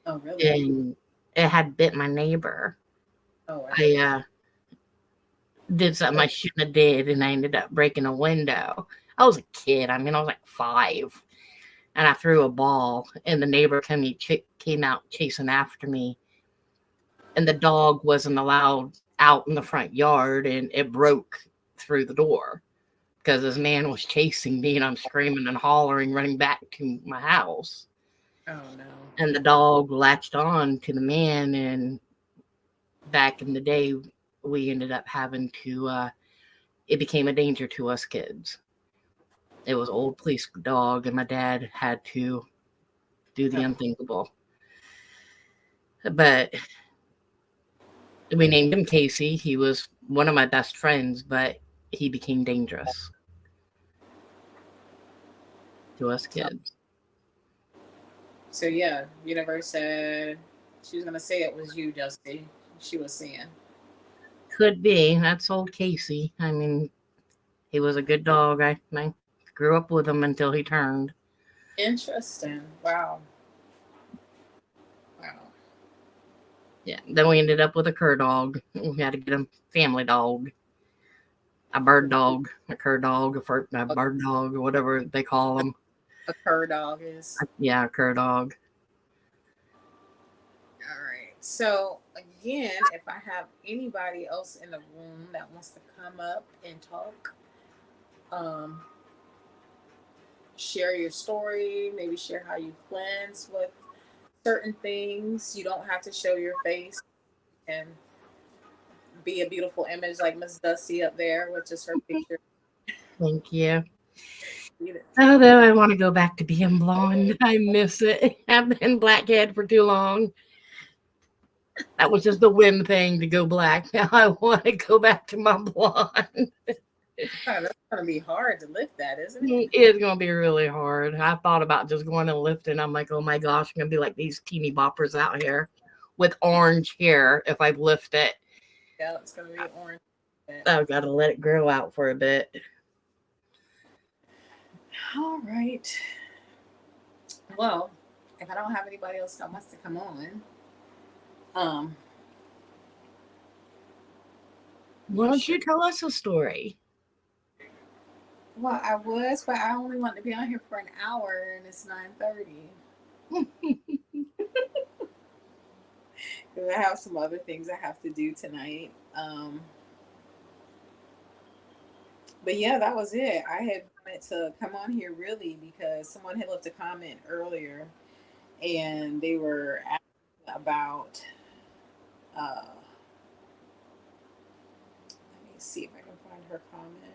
Oh, really? and it had bit my neighbor. Oh, wow. I did something I shouldn't have did and I ended up breaking a window. I was a kid. I mean, I was like 5 and I threw a ball and the neighbor came out chasing after me and the dog wasn't allowed out in the front yard and it broke through the door because this man was chasing me and I'm screaming and hollering, running back to my house. Oh, no. And the dog latched on to the man. And back in the day, we ended up having to, it became a danger to us kids. It was old police dog, and my dad had to do the Oh, unthinkable. But we named him Casey. He was one of my best friends, but he became dangerous to us oh. kids. So, yeah, universe said she was going to say it was you, Justy. She was saying. Could be. That's old Casey. I mean, he was a good dog. I grew up with him until he turned. Interesting. Wow. Wow. Yeah. Then we ended up with a cur dog. We had to get him family dog, a bird dog, a cur dog, a bird dog, or whatever they call them. A cur dog is. Yeah, a cur dog. All right. So again, if I have anybody else in the room that wants to come up and talk, um, share your story, maybe share how you cleanse with certain things. You don't have to show your face and be a beautiful image like Miss Dusty up there with just her picture. Thank you. Although I want to go back to being blonde. I miss it. I've been blackhead for too long. That was just the whim thing to go black. Now I want to go back to my blonde. Oh, that's gonna be hard to lift that, isn't it? It's gonna be really hard. I thought about just going and lifting. I'm like, oh my gosh, I'm gonna be like these teeny boppers out here with orange hair if I lift it. Yeah, it's gonna be orange. I've got to let it grow out for a bit. All right. Well, if I don't have anybody else that wants to come on, um, Why don't you tell us a story? well, I was, but I only want to be on here for an hour, and it's 9:30. Because I have some other things I have to do tonight. But yeah, that was it. I had wanted to come on here really because someone had left a comment earlier, and they were asking about. Let me see if I can find her comment.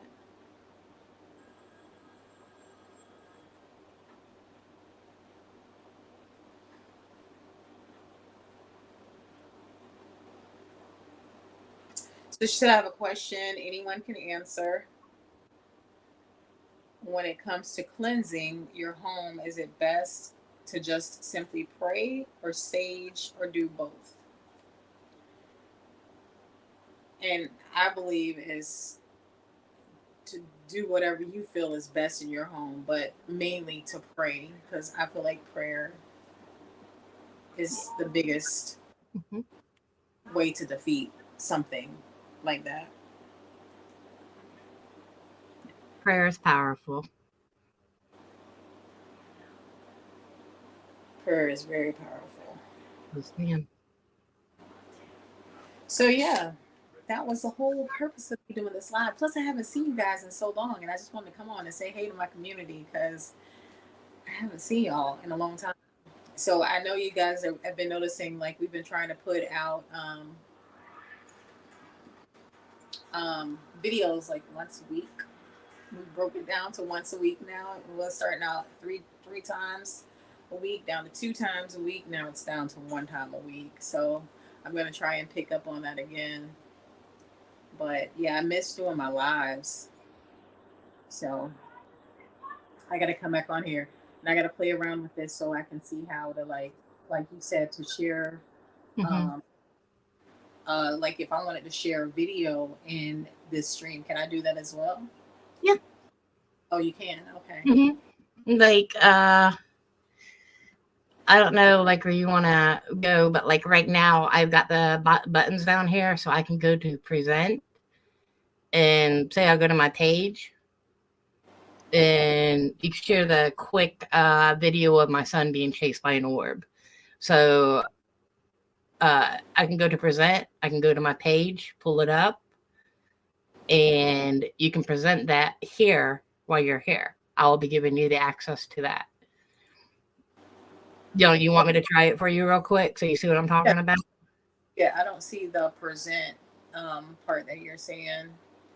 So she said, I have a question anyone can answer. When it comes to cleansing your home, is it best to just simply pray or sage or do both? And I believe is to do whatever you feel is best in your home, but mainly to pray because I feel like prayer is the biggest Mhm. way to defeat something like that. prayer is powerful. Prayer is very powerful. Yes, ma'am. So yeah, that was the whole purpose of me doing this live. Plus, I haven't seen you guys in so long, and I just wanted to come on and say hey to my community because I haven't seen y'all in a long time. So I know you guys have been noticing, like we've been trying to put out videos like once a week. We broke it down to once a week now. It was starting out three times a week, down to 2 times a week. Now it's down to 1 time a week. So I'm gonna try and pick up on that again. But yeah, I miss doing my lives. So I gotta come back on here and I gotta play around with this so I can see how to like you said, to share Hmm. um like if I wanted to share a video in this stream, can I do that as well? Yeah. Oh, you can. Okay. Hmm. Like, I don't know, like where you want to go, but like right now, I've got the buttons down here, so I can go to present and say I'll go to my page, and you can share the quick video of my son being chased by an orb. So I can go to present, I can go to my page, pull it up, and you can present that here while you're here. I'll be giving you the access to that. You want me to try it for you real quick so you see what I'm Yeah, talking about? yeah, I don't see the present part that you're saying.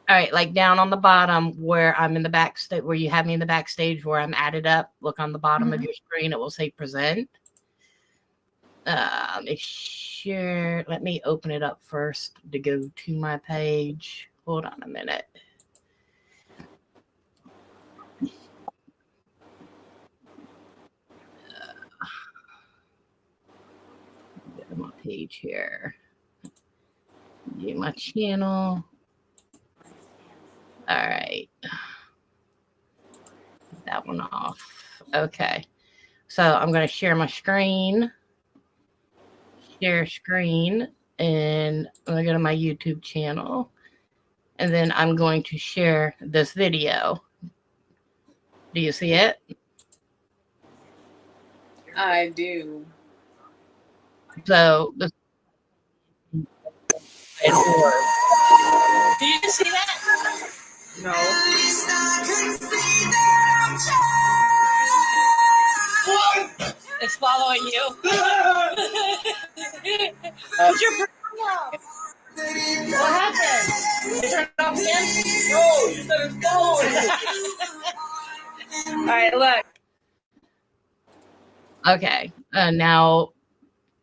All right, like down on the bottom where I'm in the backstage, where you have me in the backstage where I'm added up, look on the bottom of Mhm. your screen, it will say present. Make sure, let me open it up first to go to my page. Hold on a minute. Go to my page here. View my channel. All right. Get that one off. Okay. So I'm going to share my screen. Share screen. And I'm going to go to my YouTube channel. And then I'm going to share this video. Do you see it? I do. So this is an orb. Do you see that? No. It's following you. What's your problem? What happened? You turned it off again? No, you said it's following. All right, look. Okay. Now,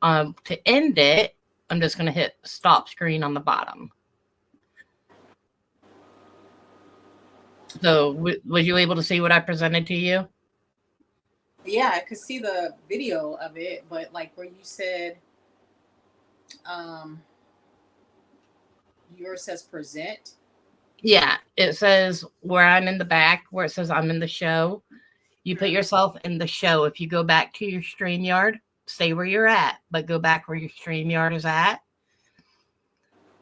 to end it, I'm just going to hit stop screen on the bottom. So, was you able to see what I presented to you? Yeah, I could see the video of it, but like where you said, um, yours says present. Yeah, it says where I'm in the back, where it says I'm in the show. You put yourself in the show. If you go back to your StreamYard, stay where you're at, but go back where your StreamYard is at.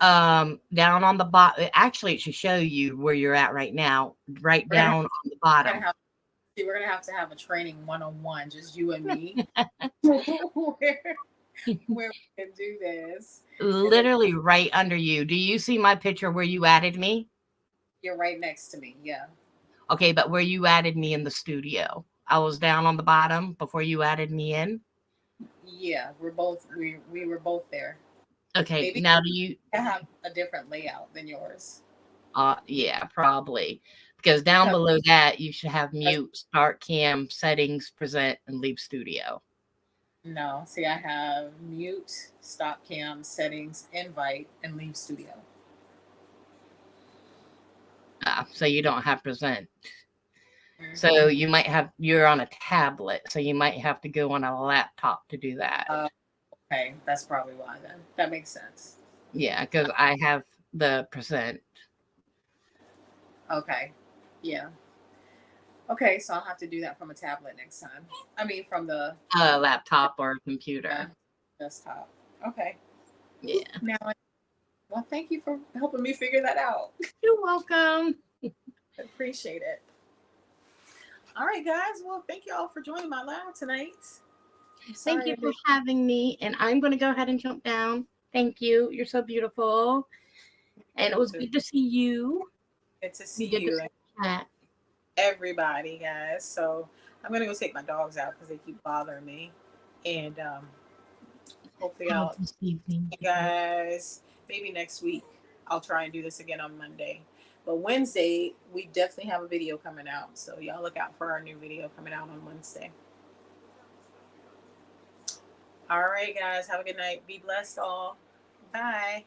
Down on the bottom, actually, it should show you where you're at right now, right We're gonna have, down on the we're gonna bottom. have we're gonna have to have a training 1-on-1, just you and me, where we can do this. And then Literally right under you. Do you see my picture where you added me? you're right next to me. Yeah. Okay, but where you added me in the studio. I was down on the bottom before you added me in. Yeah, we were both there. Okay, Maybe now do you I have a different layout than yours yeah, probably. Because down because below that you should have that's, mute, start cam, settings, present, and leave studio. no. See, I have mute, stop cam, settings, invite, and leave studio. So you don't have present. Mm-hmm. So you're on a tablet, so you might have to go on a laptop to do that. Okay, that's probably why then. That makes sense. Yeah, because I have the present. Okay, yeah. Okay, so I'll have to do that from a tablet next time. I mean, from the Laptop or computer. desktop. Okay. Yeah. Now, well, thank you for helping me figure that out. You're welcome. Appreciate it. All right, guys. Well, thank you all for joining my live tonight. I'm Thank sorry you I for did. having me. And I'm going to go ahead and jump down. Thank you. You're so beautiful. And it was good to see you. Good to see And good to you see and the chat. everybody, guys. So I'm gonna go take my dogs out because they keep bothering me, and hopefully Have a I'll blessed evening. you guys maybe next week. I'll try and do this again on Monday. But Wednesday, we definitely have a video coming out. So y'all look out for our new video coming out on Wednesday. All right, guys. Have a good night. Be blessed all. Bye.